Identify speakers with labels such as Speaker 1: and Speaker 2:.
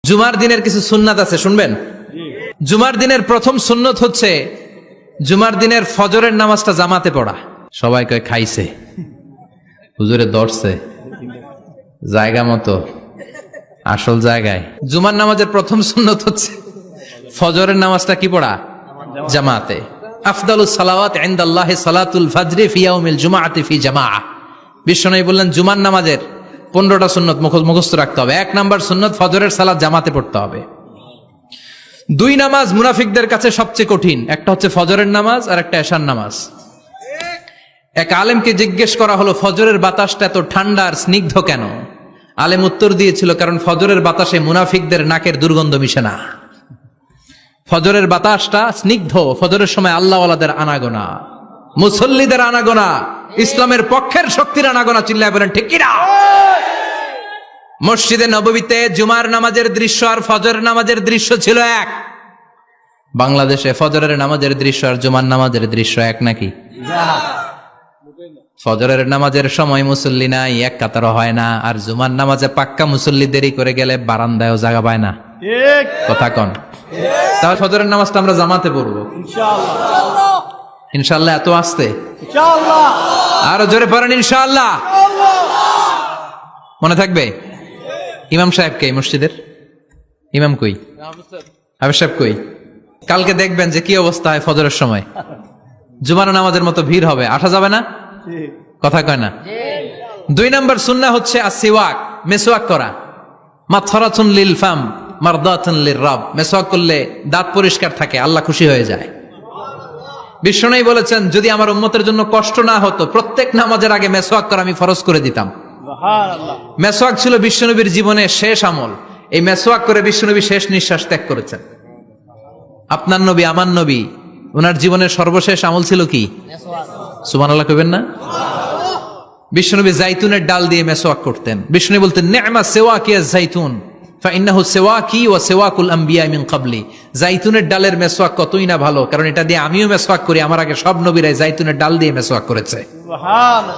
Speaker 1: জুমার দিনের কিছু সুন্নাত আছে, শুনবেন? জুমার দিনের প্রথম সুন্নত হচ্ছে জুমার দিনের ফজরের নামাজটা জামাতে পড়া। সবাই কয় খাইছে, হুজুরে দর্শে জায়গা মতো আসল জায়গায়। জুমার নামাজের প্রথম সুন্নত হচ্ছে ফজরের নামাজটা কি পড়া? জামাতে। আফদালুস সালাওয়াত ইনদাল্লাহি সালাতুল ফাজরি ফি ইয়াউমিল জুমআতি ফি জামাআহ। বিশ্বনবী বললেন জুমার নামাজের 15টা সুন্নত মুখস্থ রাখতে হবে। 1 নাম্বার সুন্নত ফজরের সালাত জামাতে পড়তে হবে। 2 নামাজ মুনাফিকদের কাছে সবচেয়ে কঠিন, একটা হচ্ছে ফজরের নামাজ আর একটা এশার নামাজ। এক আলেমকে জিজ্ঞেস করা হলো ফজরের বাতাসটা এত ঠান্ডা আর স্নিগ্ধ কেন? আলেম উত্তর দিয়েছিল, কারণ ফজরের বাতাসে মুনাফিকদের নাকের দুর্গন্ধ মিশে না। ফজরের বাতাসটা স্নিগ্ধ, ফজরের সময় আল্লাহওয়ালাদের আনাগোনা, মুসল্লিদের আনাগোনা, ইসলামের পক্ষের শক্তির আনাগোনা। চিল্লায় বলেন ঠিক কিনা? মসজিদে নববীতে জুমার নামাজের দৃশ্য আর ফজরের নামাজের দৃশ্য ছিল এক। বাংলাদেশে ফজরের নামাজের দৃশ্য আর জুমার নামাজের দৃশ্য এক নাকি? ফজরের নামাজের সময় মুসল্লি নাই, এক কাতারও হয় না, আর জুমার নামাজে পাক্কা মুসল্লি দেরি করে গেলে বারান্দায়ও জায়গা পায় না। কথা কন? তাহলে ফজরের নামাজটা আমরা জামাতে পড়বো ইনশাআল্লাহ। ইনশাআল্লাহ এত আসতে ইনশাআল্লাহ, আরো জোরে পড়েন ইনশাআল্লাহ। মনে থাকবে? ইমাম সাহেব কে? মসজিদের ইমাম কই? হাফেজ সাহেব কই? কালকে দেখবেন যে কি অবস্থা হয় ফজরের সময়। জুমার নামাজের মতো ভিড় হবে, আসা যাবে না। কথা কয় না? 2 নাম্বার সুন্নাহ হচ্ছে আসিওয়াক, মেসওয়াক করা। মাথরাতুন লিল ফাম মারদাতুন লির রাব। মেসওয়াক করলে দাঁত পরিষ্কার থাকে, আল্লাহ খুশি হয়ে যায়। বিশ্বনবী বলেছেন, যদি আমার উম্মতের জন্য কষ্ট না হতো প্রত্যেক নামাজের আগে মেসওয়াক করা আমি ফরজ করে দিতাম। মেসওয়াক ছিল বিশ্বনবীর জীবনের শেষ আমল। এই মেসওয়াক করে বিশ্বনবী শেষ নিঃশ্বাস ত্যাগ করেছেন। আপনার নবী, আমার নবী, ওনার জীবনের সর্বশেষ আমল ছিল কি? সুবহানাল্লাহ কইবেন না? বিশ্বনবী জাইতুনের ডাল দিয়ে মেসওয়াক করতেন। বিশ্বনবী বলতেন, নি'মা সিওয়াকিয়া জাইতুন ফাইন্নাহু সিওয়াকি ওয়া সিওয়াকুল আমবিয়া মিন ক্বাবলি। জাইতুনের ডালের মেসওয়াক কতই না ভালো, কারণ এটা দিয়ে আমিও মেসওয়াক করি, আমার আগে সব নবীরাই জাইতুনের ডাল দিয়ে মেসওয়াক করেছে। সুবহানাল্লাহ।